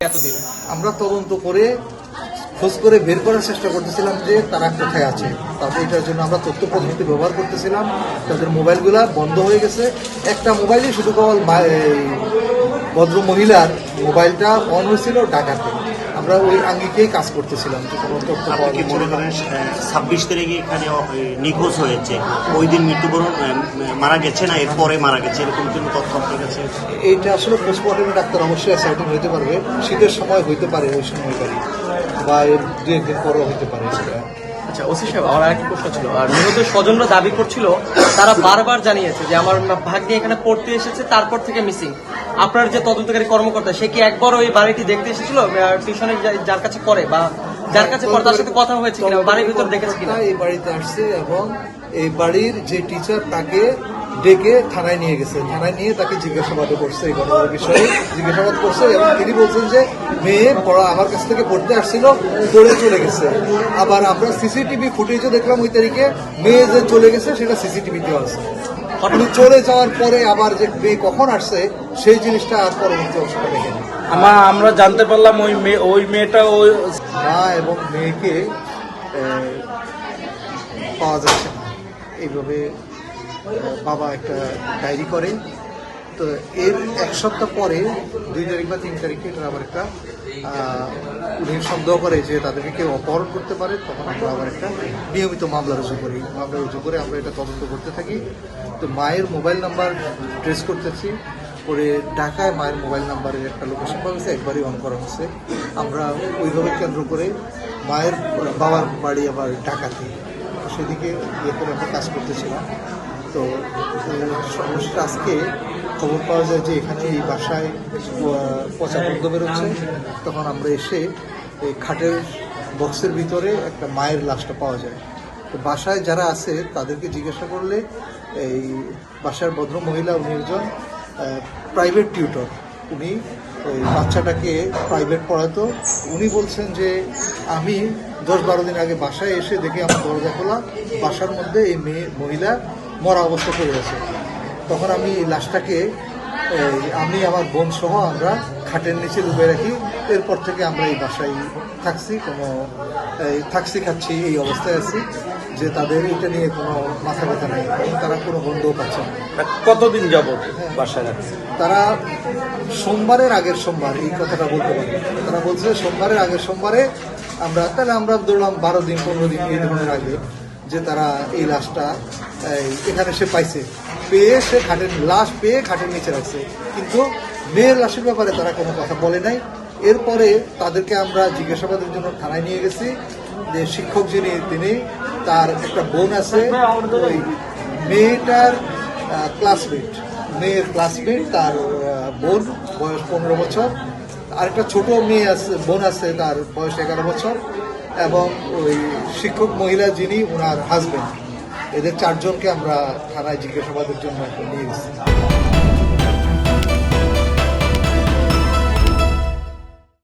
এতদিন? আমরা তদন্ত করে খোঁজ করে বের করার চেষ্টা করতেছিলাম যে তারা কোথায় আছে। তারপরে এটার জন্য আমরা তথ্য প্রযুক্তি ব্যবহার করতেছিলাম। তাদের মোবাইলগুলো বন্ধ হয়ে গেছে। একটা মোবাইলই শুধু কেবল ভদ্র মহিলার মোবাইলটা অন হয়েছিল ঢাকাতে। আমরা ওই আঙ্গিকেই কাজ করতেছিলাম যে কোনো তথ্য পাওয়া কি মনে করেন 26 তারিখে এখানে নিখোঁজ হয়েছে, ওই দিন মৃত্যুবরণ মারা গেছে না এরপরে মারা গেছে, এরকম কোনো তথ্য আপনার কাছে? এইটা আসলে পোস্টমর্টমের ডাক্তার অবশ্যই সার্টিন হইতে পারবে। শীতের সময় হইতে পারে ওই সময়কারই, বা এর দু একদিন পরও হইতে পারে সেটা। আচ্ছা ওসি সাহেব, আমার আরেকটা প্রশ্ন ছিল। আর নিহত স্বজনরা দাবি করছিল, তারা বারবার জানিয়েছে যে আমার ভাগ্নি এখানে পড়তে এসেছে, তারপর থেকে মিসিং। আপনার যে তদন্তকারী কর্মকর্তা, সে কি একবার ওই বাড়িটি দেখতে এসেছিল? টিউশনে যার কাছে করে বা যার কাছে পড়ে তার সাথে কথা হয়েছে কিনা, বাড়ির ভিতর দেখেছে কিনা? এই বাড়িতে আসছে এবং এই বাড়ির যে টিচার তাকে ডেকে থানায় নিয়ে গেছে। থানায় নিয়ে তাকে জিজ্ঞাসাবাদ করছে, এই ঘটনার বিষয়ে জিজ্ঞাসাবাদ করছে এবং তিনি বলছেন যে মেয়ে পড়া আমার কাছ থেকে পড়তে আসছিল, পড়ে চলে গেছে। আবার আমরা সিসিটিভি ফুটেজও দেখলাম ওই তারিখে, মেয়ে যে চলে গেছে সেটা সিসিটিভিতেও আছে। আপনি চলে যাওয়ার পরে আবার যে মেয়ে কখন আসছে সেই জিনিসটা আর পরবর্তী অবস্থাটা দেখেনি। আমরা জানতে পারলাম ওই মেয়েটা ওই মা এবং মেয়েকে পাওয়া যাচ্ছে না। এইভাবে বাবা একটা ডায়েরি করে। তো এর এক সপ্তাহ পরে 2 তারিখ বা 3 তারিখে আবার একটা উনি সন্দেহ করে যে তাদেরকে কেউ অপহরণ করতে পারে। তখন আমরা আবার একটা নিয়মিত মামলা রুজু করি। মামলা রুজু করে আমরা এটা তদন্ত করতে থাকি। তো মায়ের মোবাইল নাম্বার ট্রেস করতেছি, পরে ঢাকায় মায়ের মোবাইল নাম্বারের একটা লোকেশন পাওয়া গেছে, একবারই অন করা হচ্ছে। আমরা ওইভাবে কেন্দ্র করে মায়ের বাবার বাড়ি আবার ঢাকাতে, সেদিকে ইয়ে করে আমরা কাজ করতেছিলাম। তো সমস্যা আজকে খবর পাওয়া যায় যে এখানে এই বাসায় পচা গন্ধ বেরোচ্ছে। তখন আমরা এসে এই খাটের বক্সের ভিতরে একটা মায়ের লাশটা পাওয়া যায়। তো বাসায় যারা আছে তাদেরকে জিজ্ঞাসা করলে এই বাসার ভদ্র মহিলা, উনি একজন প্রাইভেট টিউটর। উনি ওই বাচ্চাটাকে প্রাইভেট পড়াতো। উনি বলছেন যে আমি 10-12 দিন আগে বাসায় এসে দেখে আমার দরজা খোলা, বাসার মধ্যে এই মহিলা মরা অবস্থা পড়ে আছে। তখন আমি লাশটাকে আমি আমার বোন সহ আমরা খাটের নিচে লুকিয়ে রাখি। এরপর থেকে আমরা এই বাসায় থাকছি, খাচ্ছি, এই অবস্থায় আছি যে তাদের এটা নিয়ে কোনো মাথা ব্যথা নেই এবং তারা কোনো গন্ধও পাচ্ছে না। কতদিন যাবত বাসায় রাখছে? তারা সোমবারের আগের সোমবার এই কথাটা বলতে পারি। তারা বলছে সোমবারের আগের সোমবারে আমরা ধরলাম 12 দিন 15 দিন এই ধরনের আগে যে তারা এই লাশটা এখানে সে পাইছে, পেয়ে সে লাশ পেয়ে খাটের নিচে রাখছে। কিন্তু মেয়ের লাশের ব্যাপারে তারা কোনো কথা বলে নাই। এরপরে তাদেরকে আমরা জিজ্ঞাসাবাদের জন্য থানায় নিয়ে গেছি। যে শিক্ষক যিনি, তিনি তার একটা বোন আছে, ওই মেয়েটার ক্লাসমেট, মেয়ের ক্লাসমেট, তার বোন, বয়স 15 বছর। আরেকটা ছোট মেয়ে আছে, বোন আছে, তার বয়স 11 বছর। এবং ওই শিক্ষক মহিলা যিনি, ওনার হাজবেন্ড। এদের 4 জনকে আমরা থানায় জিজ্ঞাসাবাদের জন্য নিয়ে গেছি।